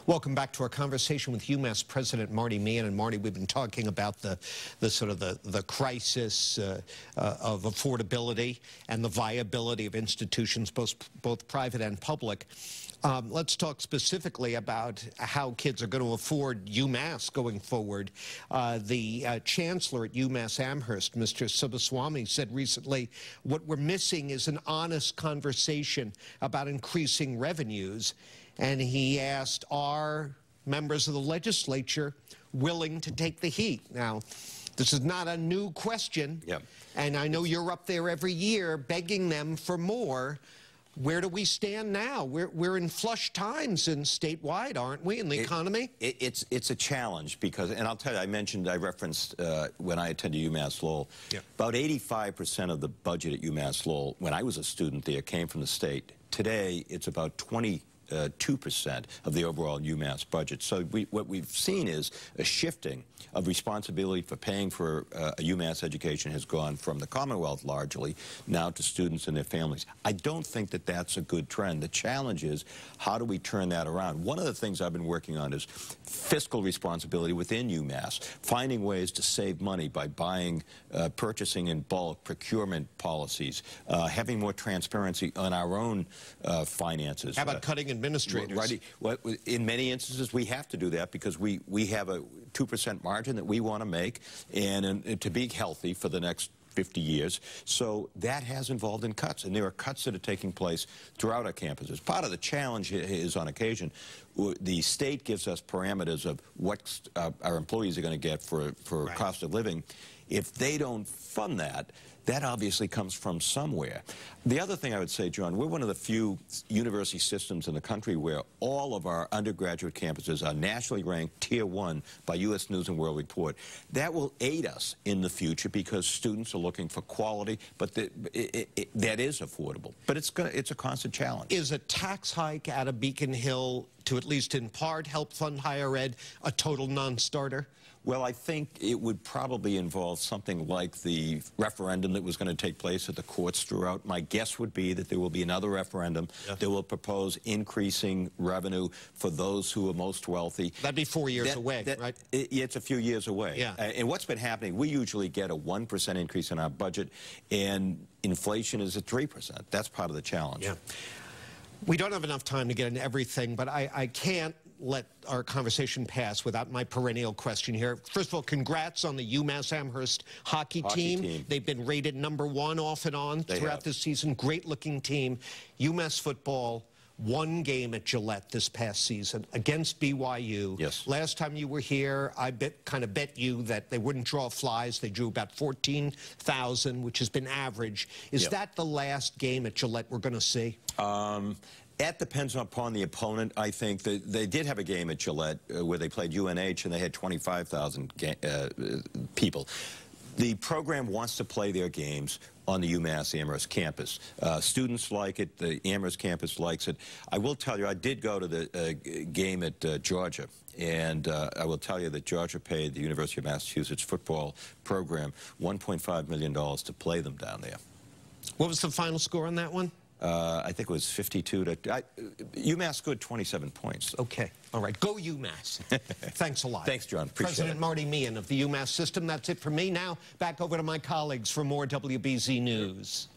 Welcome back to our conversation with UMass President Marty Meehan. And Marty, we've been talking about the crisis of affordability and the viability of institutions, both private and public. Let's talk specifically about how kids are going to afford UMass going forward. The chancellor at UMass Amherst, Mr. Subbaswamy, said recently, what we're missing is an honest conversation about increasing revenues. And he asked, are members of the legislature willing to take the heat? Now, this is not a new question. Yep. And I know you're up there every year begging them for more. Where do we stand now? We're in flush times in statewide, aren't we, in the economy? It's a challenge because, and I'll tell you, I referenced when I attended UMass Lowell, about 85% of the budget at UMass Lowell, when I was a student there, came from the state. Today, it's about 22% of the overall UMass budget. So what we've seen is a shifting of responsibility for paying for a UMass education has gone from the Commonwealth largely now to students and their families. I don't think that that's a good trend. The challenge is, how do we turn that around? One of the things I've been working on is fiscal responsibility within UMass, finding ways to save money by buying, purchasing in bulk, procurement policies, having more transparency on our own finances. How about cutting administrators? Right. Well, in many instances, we have to do that because we have a 2% margin that we want to make and to be healthy for the next 50 years. So that has involved in cuts, and there are cuts that are taking place throughout our campuses. Part of the challenge is, on occasion, the state gives us parameters of what our employees are going to get for right. cost of living. If they don't fund that, that obviously comes from somewhere. The other thing I would say, John, we're one of the few university systems in the country where all of our undergraduate campuses are nationally ranked Tier 1 by U.S. News & World Report. That will aid us in the future because students are looking for quality, but that is affordable. But it's a constant challenge. Is a tax hike out of Beacon Hill to at least in part help fund higher ed a total non-starter? Well, I think it would probably involve something like the referendum that was going to take place at the courts throughout. My guess would be that there will be another referendum that will propose increasing revenue for those who are most wealthy. That'd be 4 years away, right? It's a few years away. Yeah. And what's been happening, we usually get a 1% increase in our budget, and inflation is at 3%. That's part of the challenge. Yeah. We don't have enough time to get into everything, but I can't let our conversation pass without my perennial question here. First of all, congrats on the UMass Amherst hockey team. They've been rated #1 off and on throughout this season. Great-looking team. UMass football, one game at Gillette this past season against BYU. Yes. Last time you were here, I kind of bet you that they wouldn't draw flies. They drew about 14,000, which has been average. Is that the last game at Gillette we're going to see? That depends upon the opponent. I think that they did have a game at Gillette where they played UNH and they had 25,000 people. The program wants to play their games on the UMass Amherst campus. Students like it. The Amherst campus likes it. I will tell you, I did go to the game at Georgia, and I will tell you that Georgia paid the University of Massachusetts football program $1.5 million to play them down there. What was the final score on that one? I think it was 52 to... UMass scored 27 points. Okay. All right. Go UMass. Thanks a lot. Thanks, John. Appreciate President Marty Meehan of the UMass system. That's it for me. Now, back over to my colleagues for more WBZ News.